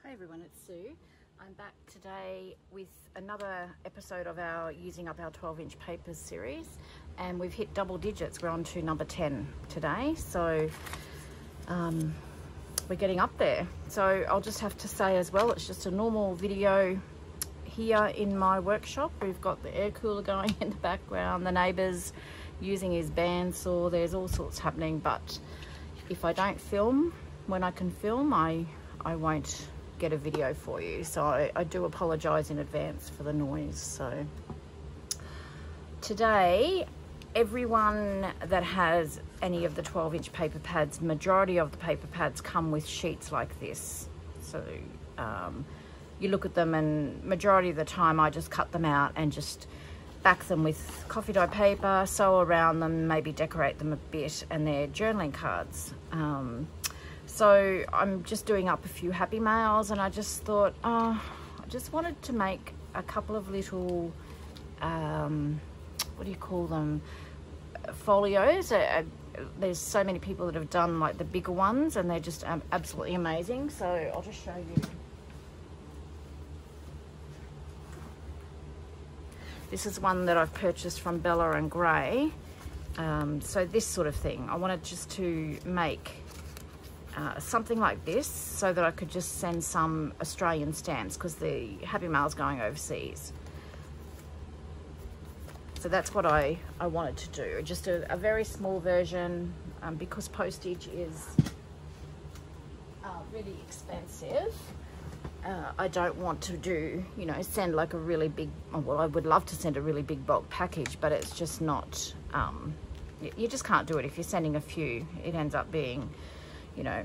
Hi everyone, it's Sue. I'm back today with another episode of our Using Up Our 12-inch Papers series, and we've hit double digits. We're on to number 10 today, so we're getting up there. So I'll just have to say as well, it's just a normal video here in my workshop. We've got the air cooler going in the background, the neighbours using his bandsaw, there's all sorts happening, but if I don't film when I can film, I won't get a video for you, so I do apologize in advance for the noise. So today, everyone that has any of the 12-inch paper pads, majority of the paper pads come with sheets like this. So you look at them, and majority of the time I just cut them out and just back them with coffee dye paper, sew around them, maybe decorate them a bit, and they're journaling cards. So I'm just doing up a few happy mails, and I just thought, I just wanted to make a couple of little, what do you call them, folios. There's so many people that have done like the bigger ones, and they're just absolutely amazing. So I'll just show you. This is one that I've purchased from Bella and Gray. So this sort of thing, I wanted just to make something like this so that I could just send some Australian stamps, because the Happy Mail's going overseas. So that's what I wanted to do, just a very small version, because postage is really expensive. I don't want to do, you know, send like a really big, well, I would love to send a really big bulk package, but it's just not, you just can't do it. If you're sending a few, it ends up being, you know,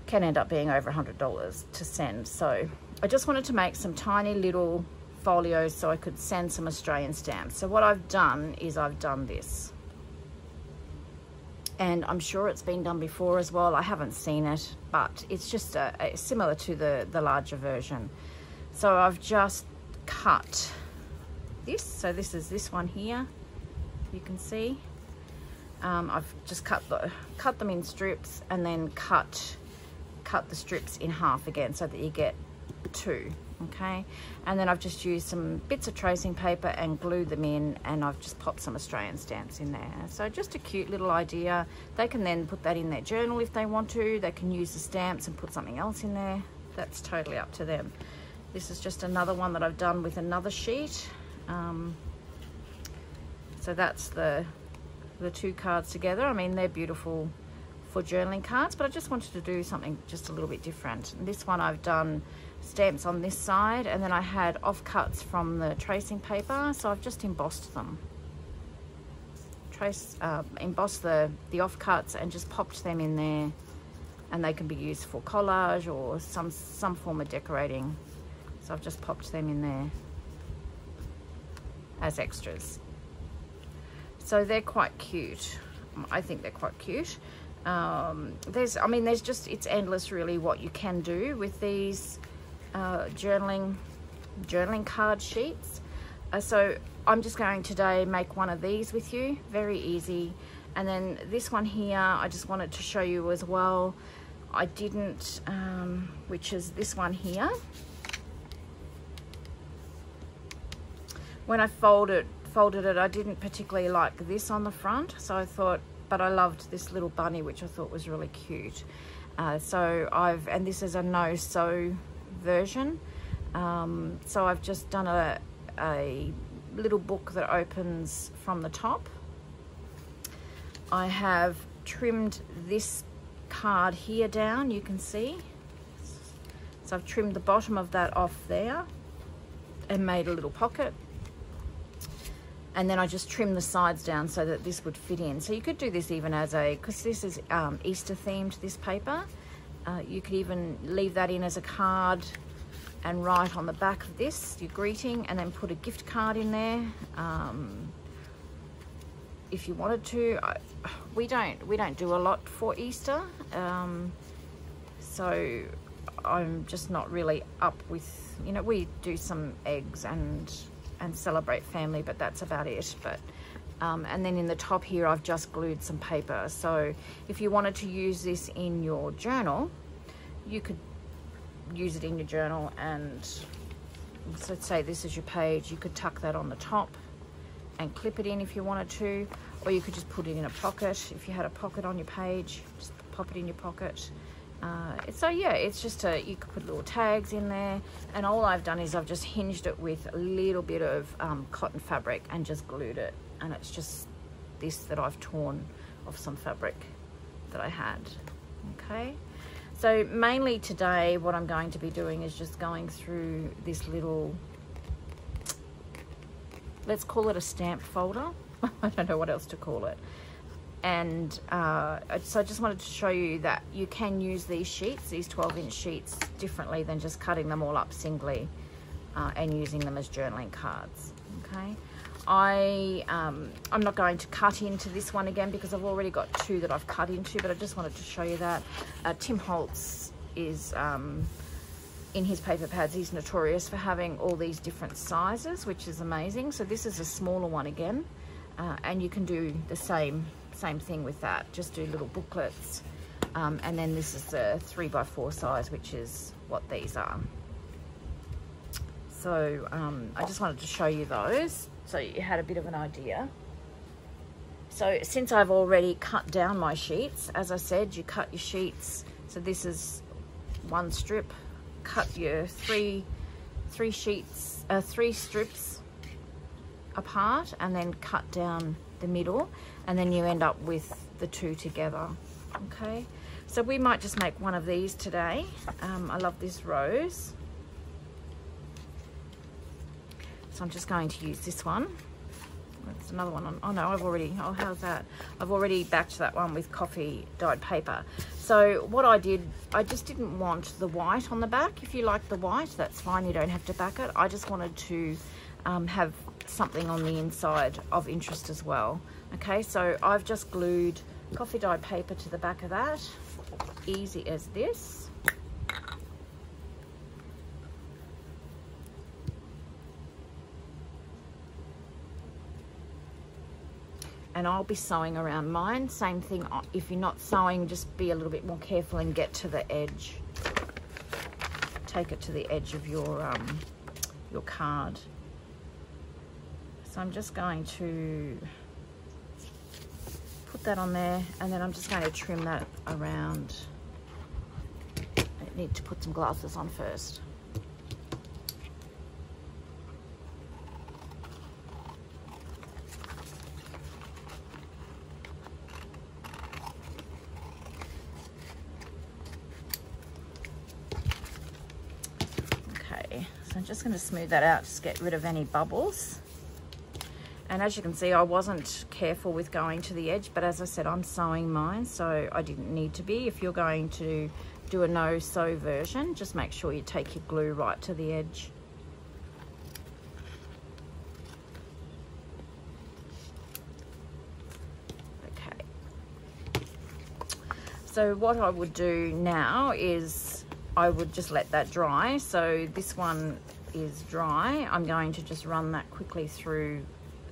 can end up being over $100 to send. So I just wanted to make some tiny little folios so I could send some Australian stamps. So what I've done is I've done this, and I'm sure it's been done before as well. I haven't seen it, but it's just similar to the larger version. So I've just cut this. So this is this one here, you can see. I've just cut them in strips, and then cut the strips in half again so that you get two. Okay, and then I've just used some bits of tracing paper and glued them in, and I've just popped some Australian stamps in there. So just a cute little idea. They can then put that in their journal if they want to. They can use the stamps and put something else in there. That's totally up to them. This is just another one that I've done with another sheet. So that's the two cards together. I mean, they're beautiful for journaling cards, but I just wanted to do something just a little bit different. And this one I've done stamps on this side, and then I had offcuts from the tracing paper, so I've just embossed them. Embossed the offcuts and just popped them in there, and they can be used for collage or some form of decorating. So I've just popped them in there as extras. So they're quite cute. I think they're quite cute. There's just, it's endless really what you can do with these journaling card sheets. So I'm just going today make one of these with you, very easy. And then this one here, I just wanted to show you as well. I didn't, which is this one here. When I folded it, I didn't particularly like this on the front, so I thought, but I loved this little bunny, which I thought was really cute. And this is a no sew version. So I've just done a little book that opens from the top. I have trimmed this card here down, you can see. So I've trimmed the bottom of that off there and made a little pocket. And then I just trimmed the sides down so that this would fit in. So you could do this even as because this is Easter themed, this paper. You could even leave that in as a card and write on the back of this your greeting, and then put a gift card in there. If you wanted to. We don't do a lot for Easter. So I'm just not really up with, you know, we do some eggs and celebrate family, but that's about it. But and then in the top here I've just glued some paper. So if you wanted to use this in your journal, you could use it in your journal. And so let's say this is your page, you could tuck that on the top and clip it in if you wanted to, or you could just put it in a pocket. If you had a pocket on your page, just pop it in your pocket. So yeah, it's just you could put little tags in there, and all I've done is I've just hinged it with a little bit of cotton fabric and just glued it, and it's just this that I've torn off some fabric that I had. Okay, so mainly today what I'm going to be doing is just going through this little, let's call it a stamp folder. I don't know what else to call it. And so I just wanted to show you that you can use these sheets, these 12-inch sheets, differently than just cutting them all up singly and using them as journaling cards. Okay, I'm not going to cut into this one again because I've already got two that I've cut into, but I just wanted to show you that. Tim Holtz is, in his paper pads, he's notorious for having all these different sizes, which is amazing. So this is a smaller one again, and you can do the same thing with that, just do little booklets, and then this is the 3x4 size, which is what these are. So I just wanted to show you those so you had a bit of an idea. So since I've already cut down my sheets, as I said, you cut your sheets, so this is one strip, cut your three strips apart, and then cut down the middle, and then you end up with the two together. Okay, so we might just make one of these today. I love this rose, so I'm just going to use this one. That's another one on, oh no, oh how's that? I've already backed that one with coffee dyed paper. So what I did, I just didn't want the white on the back. If you like the white, that's fine, you don't have to back it. I just wanted to have something on the inside of interest as well. Okay, so I've just glued coffee dyed paper to the back of that, easy as this. And I'll be sewing around mine. Same thing, if you're not sewing, just be a little bit more careful and get to the edge. Take it to the edge of your card. So I'm just going to put that on there, and then I'm just going to trim that around. I need to put some glasses on first. Okay, so I'm just going to smooth that out, just get rid of any bubbles. And as you can see, I wasn't careful with going to the edge, but as I said, I'm sewing mine, so I didn't need to be. If you're going to do a no-sew version, just make sure you take your glue right to the edge. Okay. So what I would do now is I would just let that dry. So this one is dry. I'm going to just run that quickly through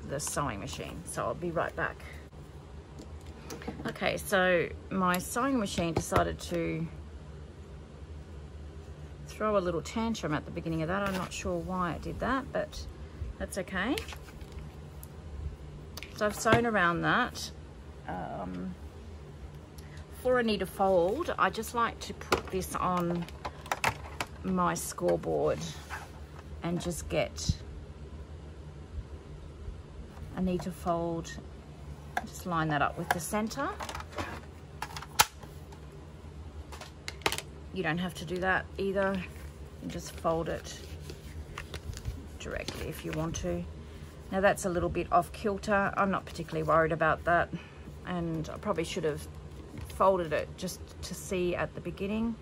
the sewing machine, so I'll be right back. Okay, so my sewing machine decided to throw a little tantrum at the beginning of that. I'm not sure why it did that, but that's okay. So I've sewn around that. Before I need a fold, I just like to put this on my scoreboard and just get, I need to fold, just line that up with the center. You don't have to do that either. You just fold it directly if you want to. Now that's a little bit off kilter. I'm not particularly worried about that, and I probably should have folded it just to see at the beginning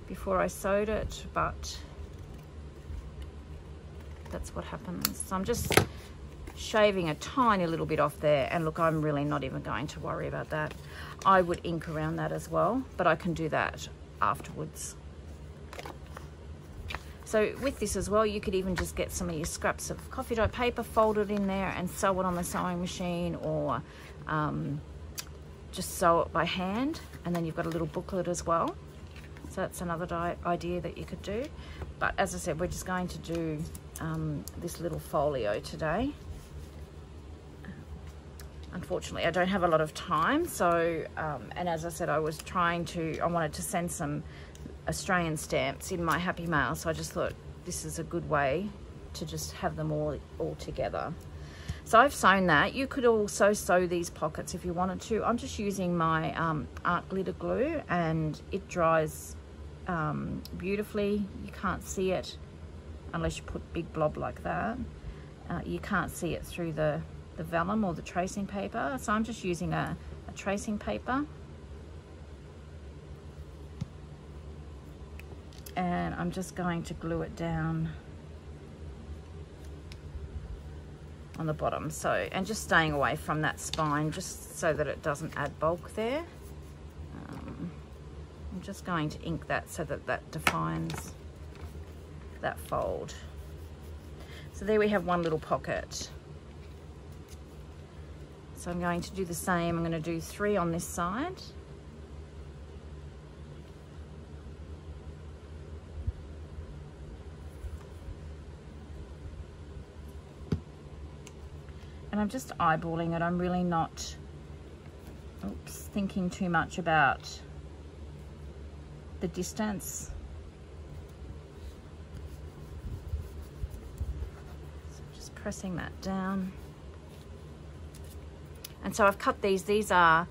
before I sewed it, but that's what happens. So I'm just shaving a tiny little bit off there, and look, I'm really not even going to worry about that. I would ink around that as well, but I can do that afterwards. So with this as well, you could even just get some of your scraps of coffee dye paper, fold it in there and sew it on the sewing machine, or just sew it by hand, and then you've got a little booklet as well. So that's another idea that you could do. But as I said, we're just going to do this little folio today. Unfortunately, I don't have a lot of time. So, and as I said, I wanted to send some Australian stamps in my Happy Mail. So I just thought this is a good way to just have them all together. So I've sewn that. You could also sew these pockets if you wanted to. I'm just using my art glitter glue, and it dries beautifully. You can't see it unless you put big blob like that. You can't see it through the vellum or the tracing paper. So I'm just using a tracing paper. And I'm just going to glue it down on the bottom, so, and just staying away from that spine just so that it doesn't add bulk there. I'm just going to ink that so that that defines that fold. So there we have one little pocket. So I'm going to do the same. I'm going to do 3 on this side. And I'm just eyeballing it. I'm really not, thinking too much about the distance. So just pressing that down. And so I've cut these are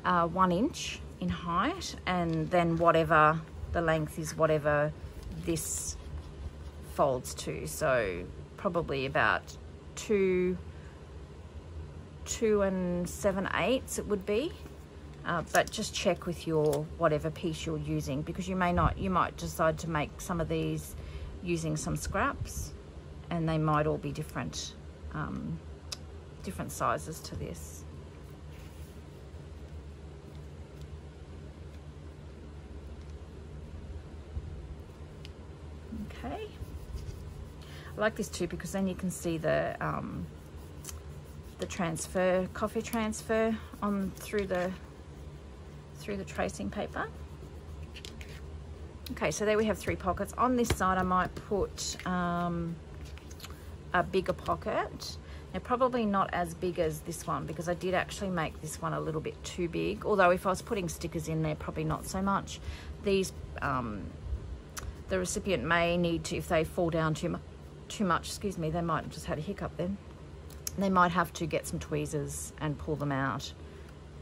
1 inch in height, and then whatever the length is, whatever this folds to. So probably about 2 7/8 it would be, but just check with your whatever piece you're using, because you might decide to make some of these using some scraps, and they might all be different sizes to this. Okay, I like this too because then you can see the coffee transfer on through the tracing paper. Okay, so there we have 3 pockets. On this side I might put a bigger pocket. They're probably not as big as this one because I did actually make this one a little bit too big, although if I was putting stickers in there, probably not so much. These the recipient may need to, if they fall down too much, excuse me, they might have just had a hiccup then. They might have to get some tweezers and pull them out.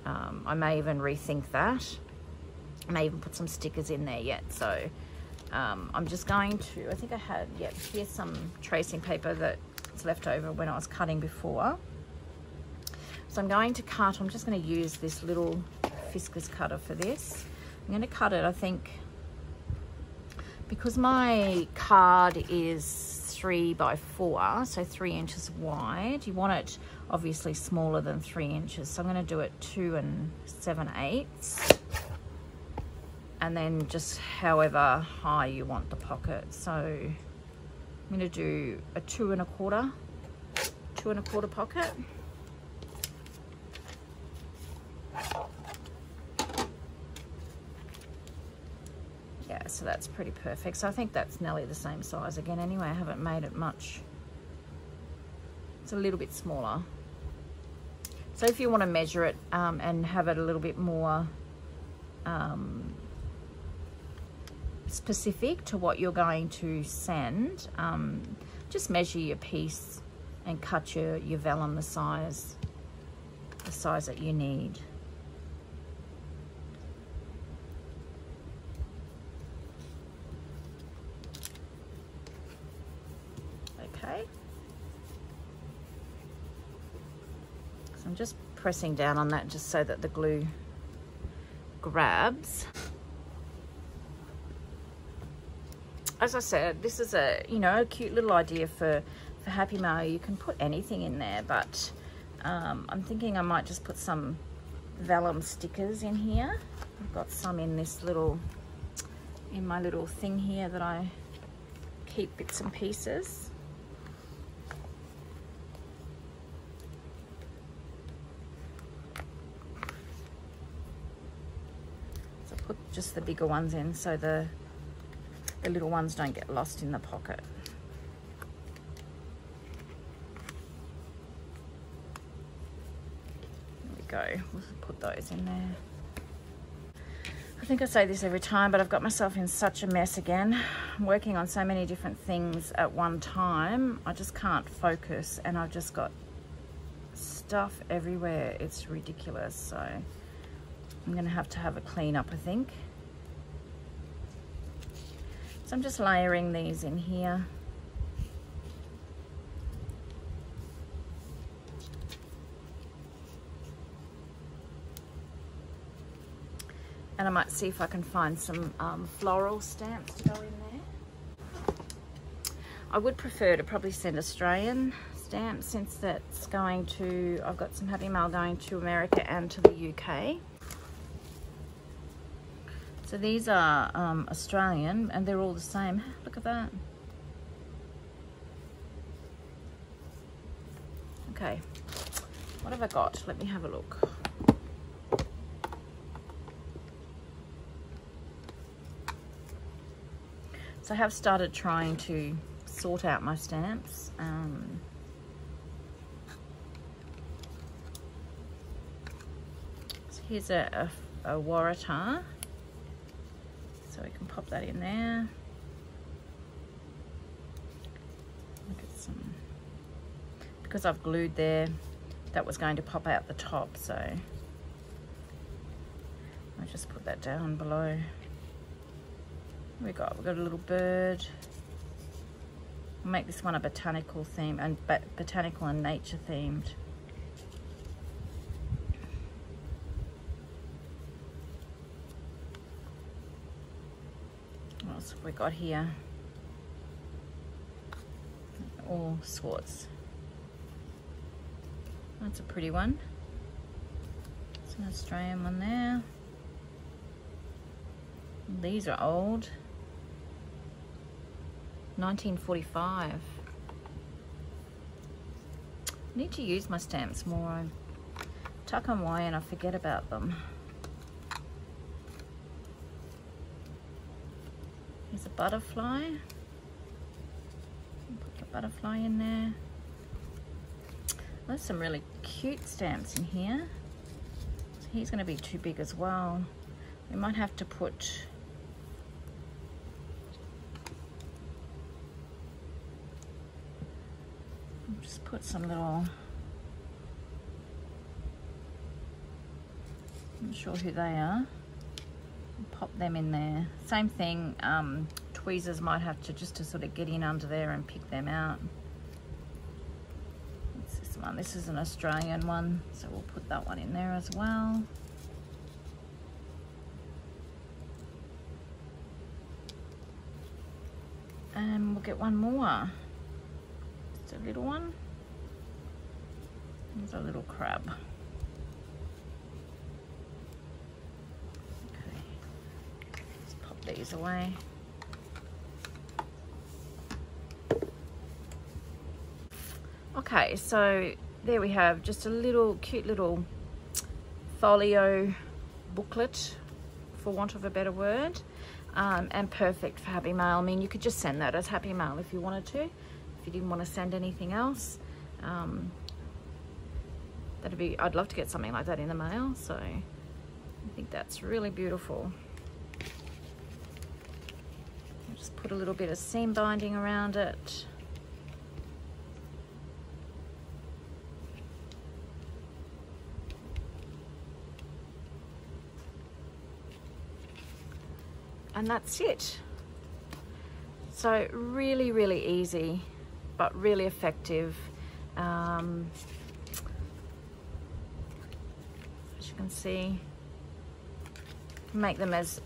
I may even rethink that. I may even put some stickers in there yet. So I'm just going to, I think I had, here's some tracing paper that's left over when I was cutting before. So I'm going to cut, I'm just going to use this little Fiskars cutter for this. I'm going to cut it, I think, because my card is 3 by 4, so 3 inches wide. You want it obviously smaller than 3 inches, so I'm going to do it 2 7/8, and then just however high you want the pocket. So I'm going to do a 2 1/4 pocket. Yeah, so that's pretty perfect. So I think that's nearly the same size again anyway. I haven't made it much. It's a little bit smaller. So if you want to measure it and have it a little bit more specific to what you're going to send, just measure your piece and cut your vellum the size that you need. Okay, so I'm just pressing down on that just so that the glue grabs. As I said, this is a cute little idea for Happy Mail. You can put anything in there, but I'm thinking I might just put some vellum stickers in here. I've got some in my little thing here that I keep bits and pieces. So put just the bigger ones in so the little ones don't get lost in the pocket. There we go, we'll put those in there. I think I say this every time, but I've got myself in such a mess again. I'm working on so many different things at one time. I just can't focus, and I've just got stuff everywhere. It's ridiculous. So I'm gonna have to have a clean up, I think. So I'm just layering these in here. And I might see if I can find some floral stamps to go in there. I would prefer to probably send Australian stamps, since that's going to, I've got some Happy Mail going to America and to the UK. So these are Australian, and they're all the same. Look at that. Okay, what have I got? Let me have a look. So I have started trying to sort out my stamps. So here's a Waratah. So we can pop that in there. Look at some, because I've glued there, that was going to pop out the top, so I'll just put that down below. We've got a little bird. I'll make this one a botanical theme, and botanical and nature themed. What else have we got here? All sorts. That's a pretty one. It's an Australian one there. These are old. 1945. I need to use my stamps more. I tuck them away and I forget about them. Here's a butterfly. Put the butterfly in there. There's some really cute stamps in here. So he's going to be too big as well. We might have to put some little, I'm not sure who they are. Pop them in there. Same thing, tweezers might have to, just to sort of get in under there and pick them out. What's this one? This is an Australian one, so we'll put that one in there as well. And we'll get one more. Just a little one. There's a little crab. Okay, let's pop these away. Okay, so there we have just a little cute little folio booklet, for want of a better word, and perfect for Happy Mail. I mean, you could just send that as Happy Mail if you wanted to, if you didn't want to send anything else. That'd be, I'd love to get something like that in the mail, so I think that's really beautiful. I'll just put a little bit of seam binding around it. And that's it. So really, really easy, but really effective. As you can see, make them as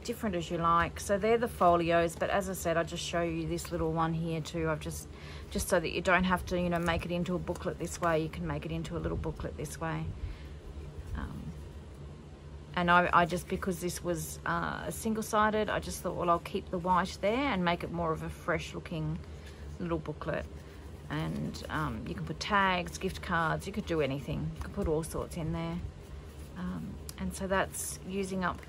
different as you like. So they're the folios, but as I said, I'll just show you this little one here too. I've just so that you don't have to, you know, make it into a booklet this way. You can make it into a little booklet this way. And I just, because this was single-sided, I just thought, well, I'll keep the white there and make it more of a fresh looking little booklet. And you can put tags, gift cards, you could do anything. You could put all sorts in there. And so that's using up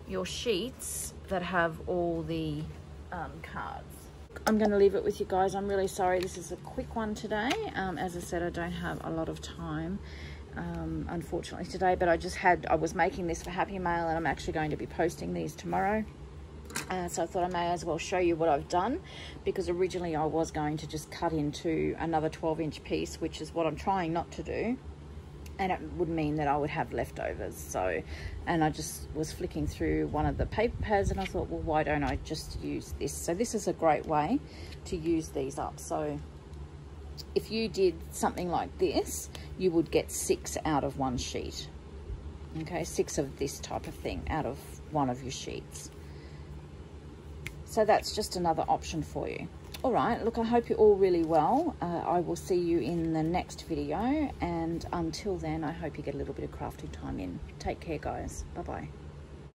your sheets that have all the cards. I'm going to leave it with you guys. I'm really sorry this is a quick one today. As I said, I don't have a lot of time unfortunately today, but I was making this for Happy Mail, and I'm actually going to be posting these tomorrow. So I thought I may as well show you what I've done, because originally I was going to just cut into another 12-inch piece, which is what I'm trying not to do, and it would mean that I would have leftovers. So, and I just was flicking through one of the paper pads, and I thought, well, why don't I just use this? So this is a great way to use these up. So if you did something like this, you would get 6 out of one sheet. Okay, 6 of this type of thing out of one of your sheets. So that's just another option for you. All right, look, I hope you're all really well. I will see you in the next video, and until then, I hope you get a little bit of crafting time in. Take care, guys. Bye-bye.